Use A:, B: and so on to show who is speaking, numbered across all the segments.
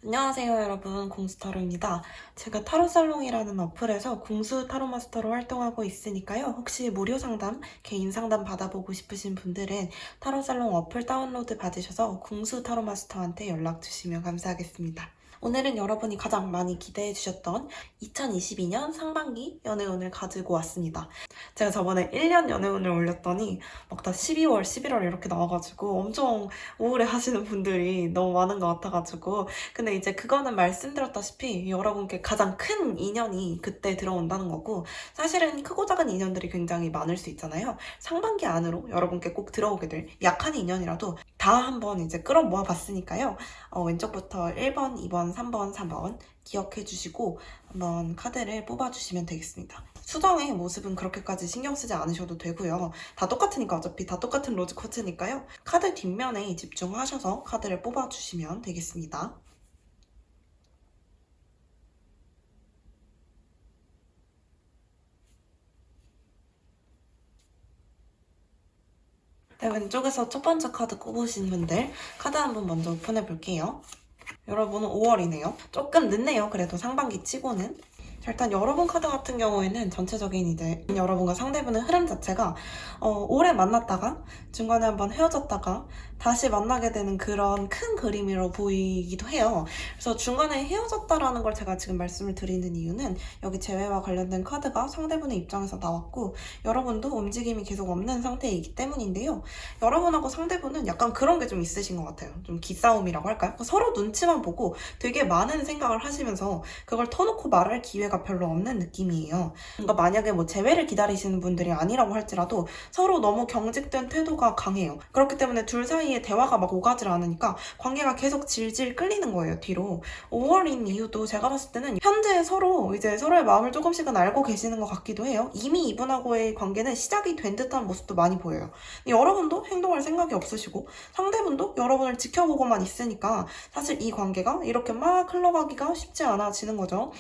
A: 안녕하세요 여러분, 공수타로입니다. 제가 타로살롱이라는 어플에서 공수 타로마스터로 활동하고 있으니까요. 혹시 무료 상담, 개인 상담 받아보고 싶으신 분들은 타로살롱 어플 다운로드 받으셔서 공수 타로마스터한테 연락 주시면 감사하겠습니다. 오늘은 여러분이 가장 많이 기대해 주셨던 2022년 상반기 연애운을 가지고 왔습니다. 제가 저번에 1년 연애운을 올렸더니 막 다 12월, 11월 이렇게 나와가지고 엄청 우울해 하시는 분들이 너무 많은 것 같아가지고, 근데 이제 그거는 말씀드렸다시피 여러분께 가장 큰 인연이 그때 들어온다는 거고, 사실은 크고 작은 인연들이 굉장히 많을 수 있잖아요. 상반기 안으로 여러분께 꼭 들어오게 될 약한 인연이라도 다 한번 이제 끌어모아 봤으니까요. 왼쪽부터 1번, 2번, 3번, 3번 기억해 주시고 한번 카드를 뽑아주시면 되겠습니다. 수정의 모습은 그렇게까지 신경 쓰지 않으셔도 되고요. 다 똑같으니까, 어차피 다 똑같은 로즈 쿼츠니까요. 카드 뒷면에 집중하셔서 카드를 뽑아주시면 되겠습니다. 네, 왼쪽에서 첫 번째 카드 꼽으신 분들 카드 한번 먼저 오픈해 볼게요. 여러분은 5월이네요. 조금 늦네요. 그래도 상반기 치고는. 자, 일단 여러분 카드 같은 경우에는 전체적인 이제 여러분과 상대분의 흐름 자체가 오래 만났다가 중간에 한번 헤어졌다가 다시 만나게 되는 그런 큰 그림으로 보이기도 해요. 그래서 중간에 헤어졌다라는 걸 제가 지금 말씀을 드리는 이유는 여기 재회와 관련된 카드가 상대분의 입장에서 나왔고, 여러분도 움직임이 계속 없는 상태이기 때문인데요. 여러분하고 상대분은 약간 그런 게 좀 있으신 것 같아요. 좀 기싸움이라고 할까요? 서로 눈치만 보고 되게 많은 생각을 하시면서 그걸 터놓고 말할 기회가 별로 없는 느낌이에요. 그러니까 만약에 뭐 재회를 기다리시는 분들이 아니라고 할지라도 서로 너무 경직된 태도가 강해요. 그렇기 때문에 둘 사이에 대화가 막 오가질 않으니까 관계가 계속 질질 끌리는 거예요, 뒤로. 5월인 이유도 제가 봤을 때는 현재 서로 이제 서로의 마음을 조금씩은 알고 계시는 것 같기도 해요. 이미 이분하고의 관계는 시작이 된 듯한 모습도 많이 보여요. 여러분도 행동할 생각이 없으시고 상대분도 여러분을 지켜보고만 있으니까 사실 이 관계가 이렇게 막 흘러가기가 쉽지 않아지는 거죠.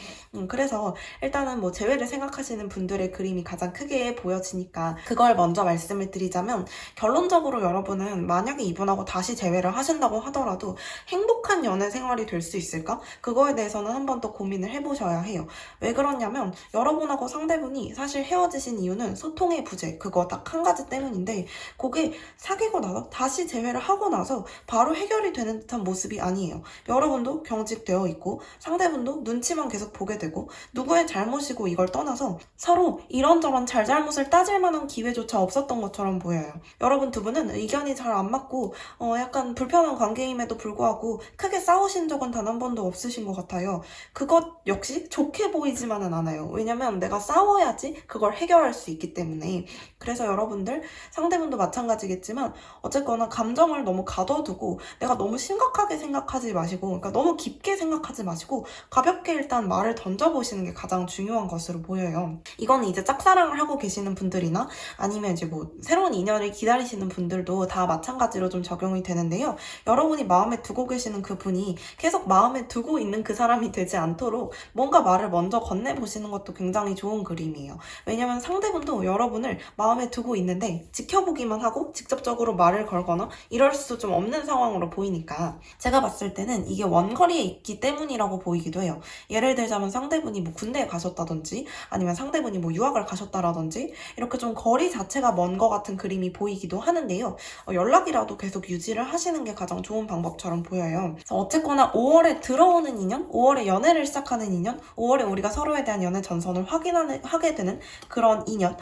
A: 그래서 일단은 뭐 재회를 생각하시는 분들의 그림이 가장 크게 보여지니까 그걸 먼저 말씀을 드리자면, 결론적으로 여러분은 만약에 이분하고 다시 재회를 하신다고 하더라도 행복한 연애 생활이 될 수 있을까? 그거에 대해서는 한 번 더 고민을 해보셔야 해요. 왜 그러냐면 여러분하고 상대분이 사실 헤어지신 이유는 소통의 부재, 그거 딱 한 가지 때문인데, 그게 사귀고 나서 다시 재회를 하고 나서 바로 해결이 되는 듯한 모습이 아니에요. 여러분도 경직되어 있고 상대분도 눈치만 계속 보게 되고, 누구의 잘못이고 이걸 떠나서 서로 이런저런 잘잘못을 따질 만한 기회조차 없었던 것처럼 보여요. 여러분 두 분은 의견이 잘 안 맞고 약간 불편한 관계임에도 불구하고 크게 싸우신 적은 단 한 번도 없으신 것 같아요. 그것 역시 좋게 보이지만은 않아요. 왜냐면 내가 싸워야지 그걸 해결할 수 있기 때문에. 그래서 여러분들, 상대분도 마찬가지겠지만 어쨌거나 감정을 너무 가둬두고 내가 너무 심각하게 생각하지 마시고, 그러니까 너무 깊게 생각하지 마시고 가볍게 일단 말을 던져보시는 게 가장 중요한 것으로 보여요. 이건 이제 짝사랑을 하고 계시는 분들이나 아니면 이제 뭐 새로운 인연을 기다리시는 분들도 다 마찬가지로 좀 적용이 되는데요. 여러분이 마음에 두고 계시는 그분이 계속 마음에 두고 있는 그 사람이 되지 않도록 뭔가 말을 먼저 건네보시는 것도 굉장히 좋은 그림이에요. 왜냐면 상대분도 여러분을 마음에 두고 있는데 지켜보기만 하고 직접적으로 말을 걸거나 이럴 수 좀 없는 상황으로 보이니까, 제가 봤을 때는 이게 원거리에 있기 때문이라고 보이기도 해요. 예를 들자면 상대분이 뭐 군대에 가셨다든지 아니면 상대분이 뭐 유학을 가셨다라든지 이렇게 좀 거리 자체가 먼 것 같은 그림이 보이기도 하는데요. 연락이라도 계속 유지를 하시는 게 가장 좋은 방법처럼 보여요. 그래서 어쨌거나 5월에 들어오는 인연, 5월에 연애를 시작하는 인연, 5월에 우리가 서로에 대한 연애 전선을 하게 되는 그런 인연,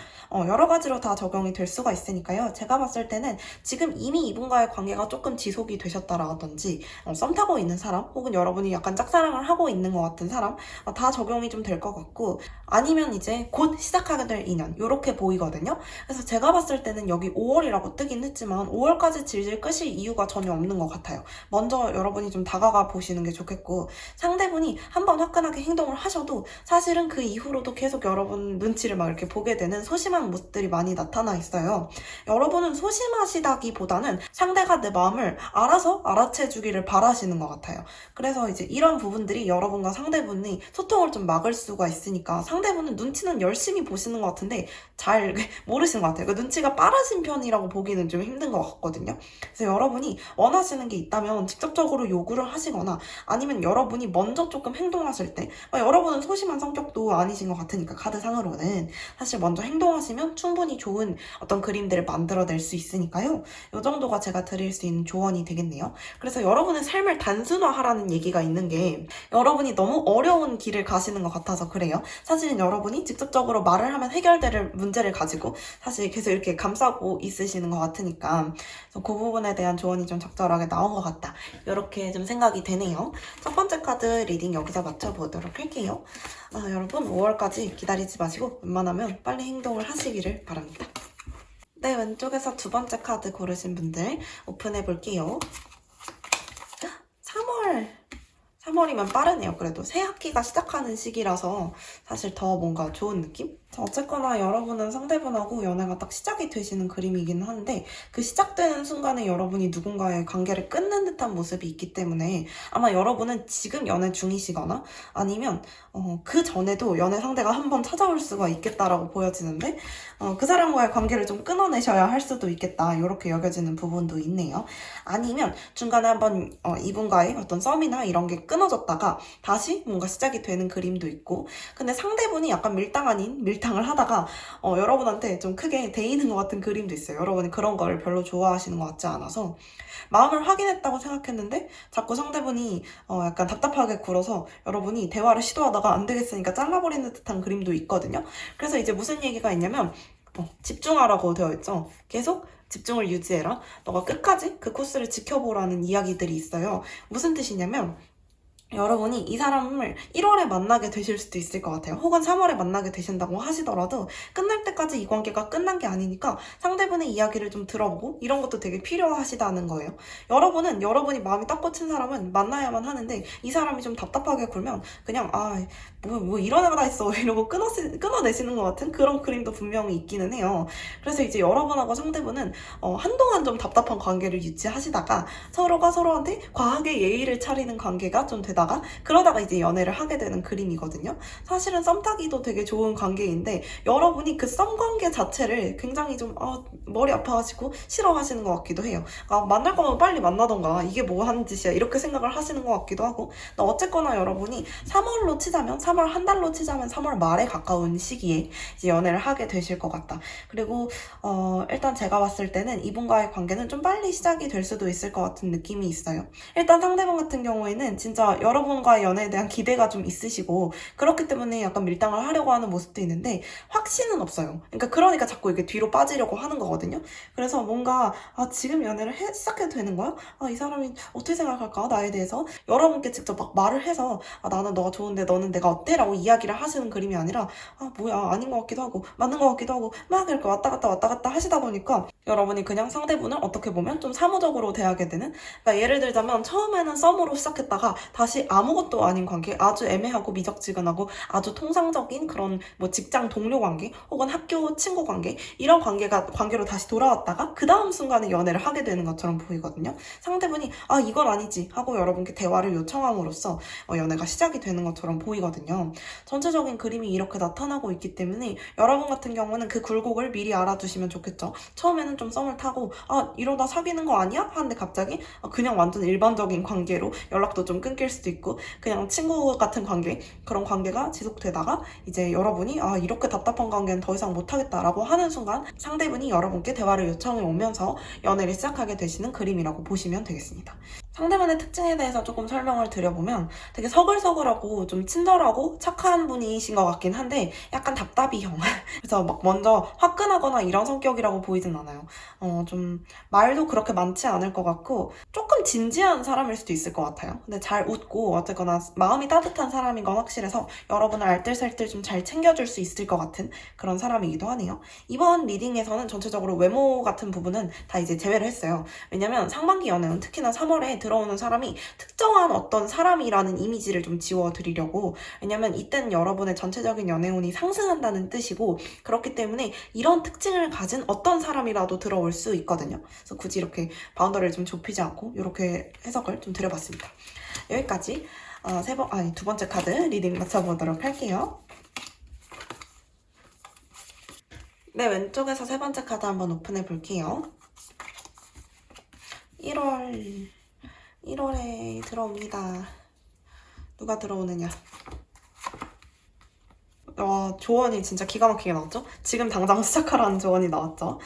A: 여러 가지로 다 적용이 될 수가 있으니까요. 제가 봤을 때는 지금 이미 이분과의 관계가 조금 지속이 되셨다라든지 썸 타고 있는 사람, 혹은 여러분이 약간 짝사랑을 하고 있는 것 같은 사람, 다 적용이 도움이 좀 될 것 같고, 아니면 이제 곧 시작하게 될 인연, 이렇게 보이거든요. 그래서 제가 봤을 때는 여기 5월이라고 뜨긴 했지만 5월까지 질질 끄실 이유가 전혀 없는 것 같아요. 먼저 여러분이 좀 다가가 보시는 게 좋겠고, 상대분이 한번 화끈하게 행동을 하셔도 사실은 그 이후로도 계속 여러분 눈치를 막 이렇게 보게 되는 소심한 모습들이 많이 나타나 있어요. 여러분은 소심하시다기보다는 상대가 내 마음을 알아서 알아채 주기를 바라시는 것 같아요. 그래서 이제 이런 부분들이 여러분과 상대분이 소통을 좀 막을 수가 있으니까 상대분은 눈치는 열심히 보시는 것 같은데 잘 모르시는 것 같아요. 그 눈치가 빠르신 편이라고 보기는 좀 힘든 것 같거든요. 그래서 여러분이 원하시는 게 있다면 직접적으로 요구를 하시거나, 아니면 여러분이 먼저 조금 행동하실 때, 여러분은 소심한 성격도 아니신 것 같으니까 카드상으로는 사실 먼저 행동하시면 충분히 좋은 어떤 그림들을 만들어낼 수 있으니까요. 이 정도가 제가 드릴 수 있는 조언이 되겠네요. 그래서 여러분의 삶을 단순화하라는 얘기가 있는 게, 여러분이 너무 어려운 길을 가시는 것 같아서 그래요. 사실은 여러분이 직접적으로 말을 하면 해결될 문제를 가지고 사실 계속 이렇게 감싸고 있으시는 것 같으니까, 그래서 그 부분에 대한 조언이 좀 적절하게 나온 것 같다, 이렇게 좀 생각이 되네요. 첫 번째 카드 리딩 여기서 맞춰보도록 할게요. 여러분 5월까지 기다리지 마시고 웬만하면 빨리 행동을 하시기를 바랍니다. 네, 왼쪽에서 두 번째 카드 고르신 분들 오픈해 볼게요. 3월이면 빠르네요. 그래도 새 학기가 시작하는 시기라서 사실 더 뭔가 좋은 느낌? 어쨌거나 여러분은 상대분하고 연애가 딱 시작이 되시는 그림이긴 한데, 그 시작되는 순간에 여러분이 누군가의 관계를 끊는 듯한 모습이 있기 때문에 아마 여러분은 지금 연애 중이시거나 아니면 그 전에도 연애 상대가 한번 찾아올 수가 있겠다라고 보여지는데, 그 사람과의 관계를 좀 끊어내셔야 할 수도 있겠다, 이렇게 여겨지는 부분도 있네요. 아니면 중간에 한번 이분과의 어떤 썸이나 이런 게 끊어졌다가 다시 뭔가 시작이 되는 그림도 있고, 근데 상대분이 약간 밀당 아닌 밀당을 하다가 여러분한테 좀 크게 데이는 것 같은 그림도 있어요. 여러분이 그런 걸 별로 좋아하시는 것 같지 않아서 마음을 확인했다고 생각했는데 자꾸 상대분이 약간 답답하게 굴어서 여러분이 대화를 시도하다가 안 되겠으니까 잘라버리는 듯한 그림도 있거든요. 그래서 이제 무슨 얘기가 있냐면, 집중하라고 되어 있죠. 계속 집중을 유지해라. 너가 끝까지 그 코스를 지켜보라는 이야기들이 있어요. 무슨 뜻이냐면, 여러분이 이 사람을 1월에 만나게 되실 수도 있을 것 같아요. 혹은 3월에 만나게 되신다고 하시더라도 끝날 때까지 이 관계가 끝난 게 아니니까 상대분의 이야기를 좀 들어보고 이런 것도 되게 필요하시다는 거예요. 여러분은 여러분이 마음이 딱 꽂힌 사람은 만나야만 하는데, 이 사람이 좀 답답하게 굴면 그냥 뭐 이런 애가 다 있어 이러고 끊어내시는 것 같은 그런 그림도 분명히 있기는 해요. 그래서 이제 여러분하고 상대분은 한동안 좀 답답한 관계를 유지하시다가 서로가 서로한테 과하게 예의를 차리는 관계가 좀 되다가, 그러다가 이제 연애를 하게 되는 그림이거든요. 사실은 썸 타기도 되게 좋은 관계인데 여러분이 그 썸 관계 자체를 굉장히 좀 머리 아파하시고 싫어하시는 것 같기도 해요. 만날 거면 빨리 만나던가 이게 뭐 하는 짓이야, 이렇게 생각을 하시는 것 같기도 하고. 어쨌거나 여러분이 3월로 치자면, 3월 한 달로 치자면 3월 말에 가까운 시기에 이제 연애를 하게 되실 것 같다. 그리고 일단 제가 봤을 때는 이분과의 관계는 좀 빨리 시작이 될 수도 있을 것 같은 느낌이 있어요. 일단 상대방 같은 경우에는 진짜 여러분과의 연애에 대한 기대가 좀 있으시고, 그렇기 때문에 약간 밀당을 하려고 하는 모습도 있는데 확신은 없어요. 그러니까 자꾸 이렇게 뒤로 빠지려고 하는 거거든요. 그래서 뭔가 지금 연애를 시작해도 되는 거야? 이 사람이 어떻게 생각할까 나에 대해서? 여러분께 직접 막 말을 해서 나는 너가 좋은데 너는 내가 어때? 라고 이야기를 하시는 그림이 아니라 뭐야, 아닌 것 같기도 하고 맞는 것 같기도 하고 막 이렇게 왔다 갔다 하시다 보니까 여러분이 그냥 상대분을 어떻게 보면 좀 사무적으로 대하게 되는, 그러니까 예를 들자면 처음에는 썸으로 시작했다가 다시 아무것도 아닌 관계, 아주 애매하고 미적지근하고 아주 통상적인 그런 뭐 직장 동료 관계 혹은 학교 친구 관계, 이런 관계로 다시 돌아왔다가 그 다음 순간에 연애를 하게 되는 것처럼 보이거든요. 상대분이 이건 아니지 하고 여러분께 대화를 요청함으로써 연애가 시작이 되는 것처럼 보이거든요. 전체적인 그림이 이렇게 나타나고 있기 때문에 여러분 같은 경우는 그 굴곡을 미리 알아두시면 좋겠죠. 처음에는 좀 썸을 타고 이러다 사귀는 거 아니야? 하는데 갑자기 그냥 완전 일반적인 관계로 연락도 좀 끊길 수도 있고, 그냥 친구 같은 관계, 그런 관계가 지속되다가 이제 여러분이 이렇게 답답한 관계는 더 이상 못하겠다라고 하는 순간 상대분이 여러분께 대화를 요청해 오면서 연애를 시작하게 되시는 그림이라고 보시면 되겠습니다. 상대방의 특징에 대해서 조금 설명을 드려보면 되게 서글서글하고 좀 친절하고 착한 분이신 것 같긴 한데 약간 답답이형. 그래서 막 먼저 화끈하거나 이런 성격이라고 보이진 않아요. 좀 말도 그렇게 많지 않을 것 같고 조금 진지한 사람일 수도 있을 것 같아요. 근데 잘 웃고 어쨌거나 마음이 따뜻한 사람인 건 확실해서 여러분을 알뜰살뜰 좀 잘 챙겨줄 수 있을 것 같은 그런 사람이기도 하네요. 이번 리딩에서는 전체적으로 외모 같은 부분은 다 이제 제외를 했어요. 왜냐면 상반기 연애운 특히나 3월에 들어오는 사람이 특정한 어떤 사람이라는 이미지를 좀 지워드리려고. 왜냐면 이때는 여러분의 전체적인 연애운이 상승한다는 뜻이고 그렇기 때문에 이런 특징을 가진 어떤 사람이라도 들어올 수 있거든요. 그래서 굳이 이렇게 바운더리를 좀 좁히지 않고 이렇게 해석을 좀 드려봤습니다. 여기까지 두 번째 카드 리딩 맞춰보도록 할게요. 네, 왼쪽에서 세 번째 카드 한번 오픈해 볼게요. 1월에 들어옵니다. 누가 들어오느냐. 조언이 진짜 기가 막히게 나왔죠? 지금 당장 시작하라는 조언이 나왔죠?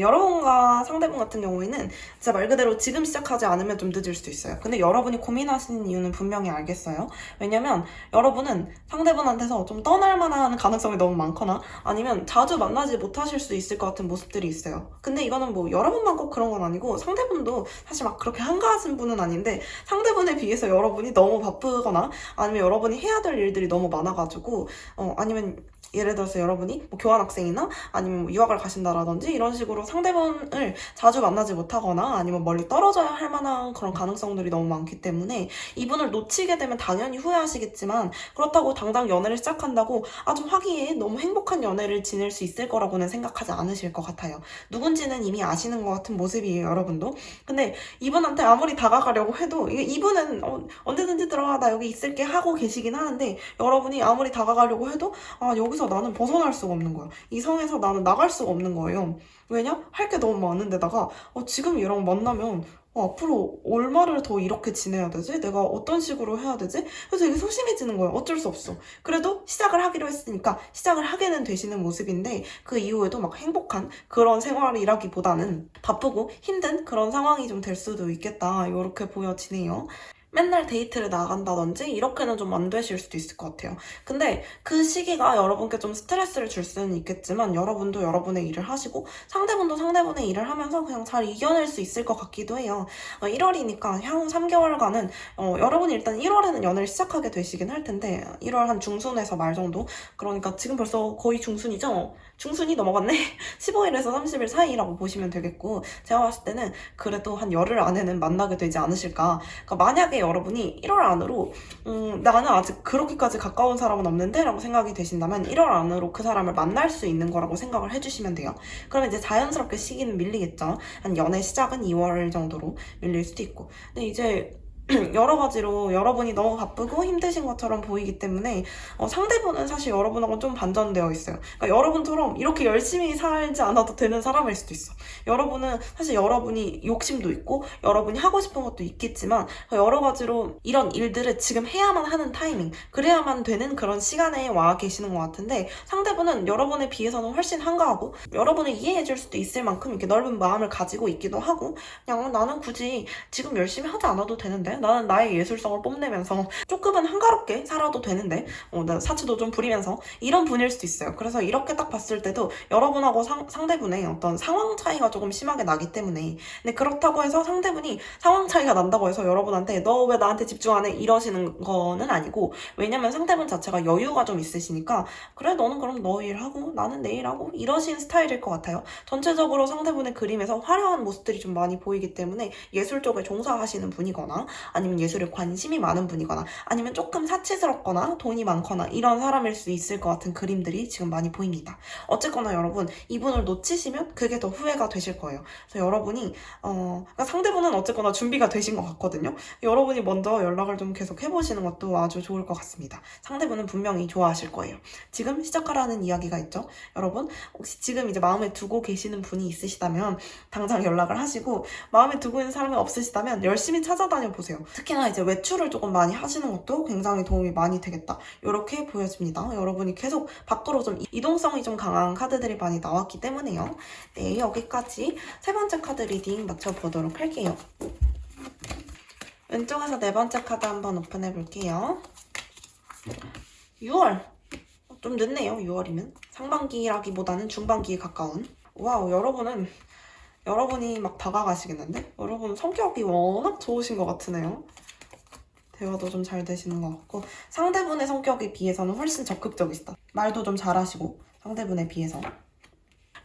A: 여러분과 상대분 같은 경우에는 진짜 말 그대로 지금 시작하지 않으면 좀 늦을 수도 있어요. 근데 여러분이 고민하시는 이유는 분명히 알겠어요. 왜냐면 여러분은 상대분한테서 좀 떠날 만한 가능성이 너무 많거나 아니면 자주 만나지 못하실 수 있을 것 같은 모습들이 있어요. 근데 이거는 뭐 여러분만 꼭 그런 건 아니고 상대분도 사실 막 그렇게 한가하신 분은 아닌데 상대분에 비해서 여러분이 너무 바쁘거나 아니면 여러분이 해야 될 일들이 너무 많아가지고 아니면 예를 들어서 여러분이 뭐 교환학생이나 아니면 뭐 유학을 가신다라든지 이런 식으로 상대분을 자주 만나지 못하거나 아니면 멀리 떨어져야 할 만한 그런 가능성들이 너무 많기 때문에 이분을 놓치게 되면 당연히 후회하시겠지만 그렇다고 당장 연애를 시작한다고 아주 화기애애 너무 행복한 연애를 지낼 수 있을 거라고는 생각하지 않으실 것 같아요. 누군지는 이미 아시는 것 같은 모습이에요, 여러분도. 근데 이분한테 아무리 다가가려고 해도 이분은 언제든지 들어가 나 여기 있을게 하고 계시긴 하는데 여러분이 아무리 다가가려고 해도 여기서 나는 벗어날 수가 없는 거야. 이 성에서 나는 나갈 수가 없는 거예요. 왜냐? 할 게 너무 많은데다가 지금 얘랑 만나면 앞으로 얼마를 더 이렇게 지내야 되지? 내가 어떤 식으로 해야 되지? 그래서 되게 소심해지는 거예요. 어쩔 수 없어. 그래도 시작을 하기로 했으니까 시작을 하게는 되시는 모습인데 그 이후에도 막 행복한 그런 생활이라기보다는 바쁘고 힘든 그런 상황이 좀 될 수도 있겠다. 이렇게 보여지네요. 맨날 데이트를 나간다든지 이렇게는 좀 안 되실 수도 있을 것 같아요. 근데 그 시기가 여러분께 좀 스트레스를 줄 수는 있겠지만 여러분도 여러분의 일을 하시고 상대분도 상대분의 일을 하면서 그냥 잘 이겨낼 수 있을 것 같기도 해요. 1월이니까 향후 3개월간은 여러분이 일단 1월에는 연애를 시작하게 되시긴 할 텐데 1월 한 중순에서 말 정도? 그러니까 지금 벌써 거의 중순이죠? 중순이 넘어갔네? 15일에서 30일 사이라고 보시면 되겠고 제가 봤을 때는 그래도 한 열흘 안에는 만나게 되지 않으실까. 그러니까 만약에 여러분이 1월 안으로 나는 아직 그렇게까지 가까운 사람은 없는데 라고 생각이 되신다면 1월 안으로 그 사람을 만날 수 있는 거라고 생각을 해주시면 돼요. 그러면 이제 자연스럽게 시기는 밀리겠죠. 한 연애 시작은 2월 정도로 밀릴 수도 있고. 근데 이제 여러 가지로 여러분이 너무 바쁘고 힘드신 것처럼 보이기 때문에 상대분은 사실 여러분하고는 좀 반전되어 있어요. 그러니까 여러분처럼 이렇게 열심히 살지 않아도 되는 사람일 수도 있어. 여러분은 사실 여러분이 욕심도 있고 여러분이 하고 싶은 것도 있겠지만 여러 가지로 이런 일들을 지금 해야만 하는 타이밍, 그래야만 되는 그런 시간에 와 계시는 것 같은데 상대분은 여러분에 비해서는 훨씬 한가하고 여러분을 이해해줄 수도 있을 만큼 이렇게 넓은 마음을 가지고 있기도 하고 그냥 나는 굳이 지금 열심히 하지 않아도 되는데 나는 나의 예술성을 뽐내면서 조금은 한가롭게 살아도 되는데 나 사치도 좀 부리면서 이런 분일 수도 있어요. 그래서 이렇게 딱 봤을 때도 여러분하고 상대분의 어떤 상황 차이가 조금 심하게 나기 때문에 근데 그렇다고 해서 상대분이 상황 차이가 난다고 해서 여러분한테 너 왜 나한테 집중 안 해? 이러시는 거는 아니고 왜냐면 상대분 자체가 여유가 좀 있으시니까 그래 너는 그럼 너 일하고 나는 내 일하고 이러신 스타일일 것 같아요. 전체적으로 상대분의 그림에서 화려한 모습들이 좀 많이 보이기 때문에 예술 쪽에 종사하시는 분이거나 아니면 예술에 관심이 많은 분이거나 아니면 조금 사치스럽거나 돈이 많거나 이런 사람일 수 있을 것 같은 그림들이 지금 많이 보입니다. 어쨌거나 여러분 이분을 놓치시면 그게 더 후회가 되실 거예요. 그래서 여러분이 그러니까 상대분은 어쨌거나 준비가 되신 것 같거든요. 여러분이 먼저 연락을 좀 계속 해보시는 것도 아주 좋을 것 같습니다. 상대분은 분명히 좋아하실 거예요. 지금 시작하라는 이야기가 있죠. 여러분 혹시 지금 이제 마음에 두고 계시는 분이 있으시다면 당장 연락을 하시고 마음에 두고 있는 사람이 없으시다면 열심히 찾아다녀 보세요. 특히나 이제 외출을 조금 많이 하시는 것도 굉장히 도움이 많이 되겠다. 이렇게 보여집니다. 여러분이 계속 밖으로 좀 이동성이 좀 강한 카드들이 많이 나왔기 때문에요. 네, 여기까지 세 번째 카드 리딩 맞춰보도록 할게요. 왼쪽에서 네 번째 카드 한번 오픈해 볼게요. 6월. 좀 늦네요, 6월이면. 상반기라기보다는 중반기에 가까운. 와우, 여러분이 막 다가가시겠는데? 여러분 성격이 워낙 좋으신 것 같으네요. 대화도 좀 잘 되시는 것 같고 상대분의 성격에 비해서는 훨씬 적극적이시다. 말도 좀 잘하시고 상대분에 비해서.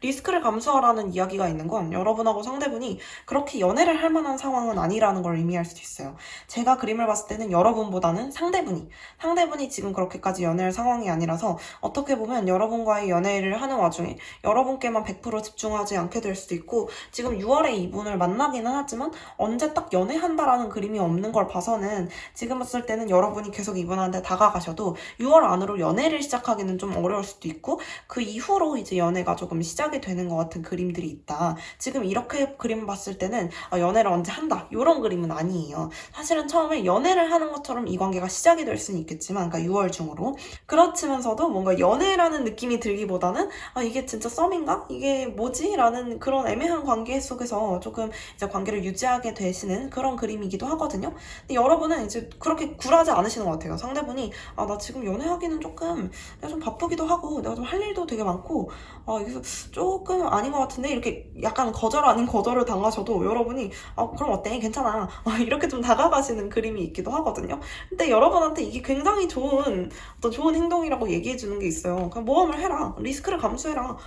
A: 리스크를 감수하라는 이야기가 있는 건 여러분하고 상대분이 그렇게 연애를 할 만한 상황은 아니라는 걸 의미할 수도 있어요. 제가 그림을 봤을 때는 여러분보다는 상대분이 지금 그렇게까지 연애할 상황이 아니라서 어떻게 보면 여러분과의 연애를 하는 와중에 여러분께만 100% 집중하지 않게 될 수도 있고 지금 6월에 이분을 만나기는 하지만 언제 딱 연애한다라는 그림이 없는 걸 봐서는 지금 봤을 때는 여러분이 계속 이분한테 다가가셔도 6월 안으로 연애를 시작하기는 좀 어려울 수도 있고 그 이후로 이제 연애가 조금 시작이 되는 것 같은 그림들이 있다. 지금 이렇게 그림 봤을 때는 연애를 언제 한다 이런 그림은 아니에요. 사실은 처음에 연애를 하는 것처럼 이 관계가 시작이 될 수는 있겠지만 그러니까 6월 중으로 그렇지만서도 뭔가 연애라는 느낌이 들기보다는 이게 진짜 썸인가? 이게 뭐지? 라는 그런 애매한 관계 속에서 조금 이제 관계를 유지하게 되시는 그런 그림이기도 하거든요. 근데 여러분은 이제 그렇게 굴하지 않으시는 것 같아요. 상대분이 나 지금 연애하기는 조금 내가 좀 바쁘기도 하고 내가 좀 할 일도 되게 많고 그래서 조금 아닌 것 같은데 이렇게 약간 거절 아닌 거절을 당하셔도 여러분이 그럼 어때? 괜찮아. 이렇게 좀 다가가시는 그림이 있기도 하거든요. 근데 여러분한테 이게 굉장히 좋은 행동이라고 얘기해 주는 게 있어요. 그냥 모험을 해라. 리스크를 감수해라.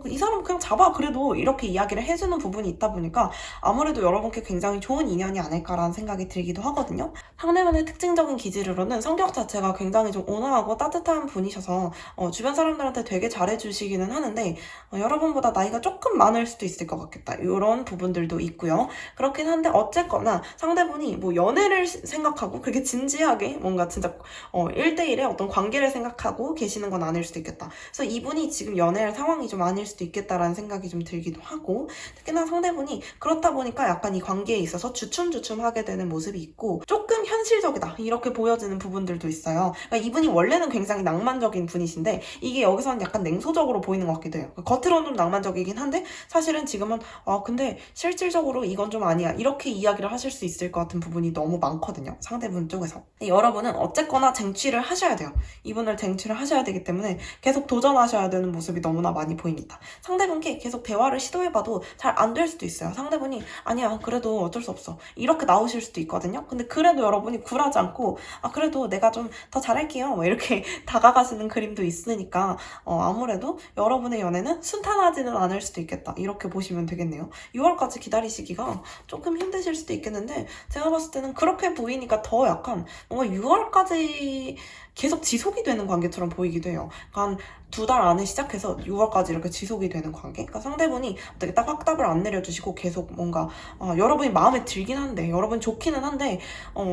A: 이 사람 그냥 잡아. 그래도 이렇게 이야기를 해주는 부분이 있다 보니까 아무래도 여러분께 굉장히 좋은 인연이 아닐까라는 생각이 들기도 하거든요. 상대방의 특징적인 기질으로는 성격 자체가 굉장히 좀 온화하고 따뜻한 분이셔서 주변 사람들한테 되게 잘해주시기는 하는데 여러분보다 나이가 조금 많을 수도 있을 것 같겠다. 이런 부분들도 있고요. 그렇긴 한데 어쨌거나 상대분이 뭐 연애를 생각하고 그렇게 진지하게 뭔가 진짜 1대1의 어떤 관계를 생각하고 계시는 건 아닐 수도 있겠다. 그래서 이분이 지금 연애할 상황이 좀 아닐 수도 있겠다라는 생각이 좀 들기도 하고 특히나 상대분이 그렇다 보니까 약간 이 관계에 있어서 주춤주춤하게 되는 모습이 있고 조금 현실적이다 이렇게 보여지는 부분들도 있어요. 그러니까 이분이 원래는 굉장히 낭만적인 분이신데 이게 여기서는 약간 냉소적으로 보이는 것 같기도 해요. 겉으로는 좀 낭만적이긴 한데 사실은 지금은 근데 실질적으로 이건 좀 아니야 이렇게 이야기를 하실 수 있을 것 같은 부분이 너무 많거든요. 상대분 쪽에서. 여러분은 어쨌거나 쟁취를 하셔야 돼요. 이분을 쟁취를 하셔야 되기 때문에 계속 도전하셔야 되는 모습이 너무나 많이 보입니다. 상대분께 계속 대화를 시도해봐도 잘 안 될 수도 있어요. 상대분이 아니야 그래도 어쩔 수 없어 이렇게 나오실 수도 있거든요. 근데 그래도 여러분이 굴하지 않고 그래도 내가 좀 더 잘할게요 이렇게 다가가시는 그림도 있으니까 아무래도 여러분의 연애는 순탄하지는 않을 수도 있겠다 이렇게 보시면 되겠네요. 6월까지 기다리시기가 조금 힘드실 수도 있겠는데 제가 봤을 때는 그렇게 보이니까 더 약간 뭔가 6월까지 계속 지속이 되는 관계처럼 보이기도 해요. 그러니까 2달 안에 시작해서 6월까지 이렇게 지속이 되는 관계? 그러니까 상대분이 어떻게 딱 확답을 안 내려주시고 계속 뭔가 여러분이 마음에 들긴 한데 여러분 좋기는 한데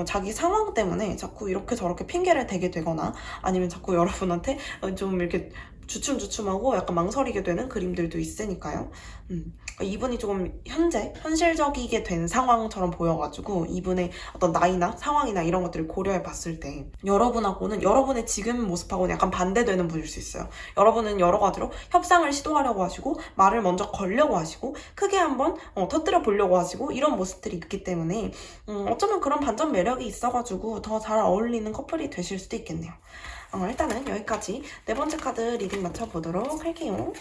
A: 자기 상황 때문에 자꾸 이렇게 저렇게 핑계를 대게 되거나 아니면 자꾸 여러분한테 좀 이렇게 주춤주춤하고 약간 망설이게 되는 그림들도 있으니까요. 이분이 조금 현실적이게 된 상황처럼 보여가지고 이분의 어떤 나이나 상황이나 이런 것들을 고려해 봤을 때 여러분하고는 여러분의 지금 모습하고는 약간 반대되는 분일 수 있어요. 여러분은 여러 가지로 협상을 시도하려고 하시고 말을 먼저 걸려고 하시고 크게 한번 터뜨려 보려고 하시고 이런 모습들이 있기 때문에 어쩌면 그런 반전 매력이 있어가지고 더 잘 어울리는 커플이 되실 수도 있겠네요. 일단은 여기까지 네 번째 카드 리딩 맞춰보도록 할게요.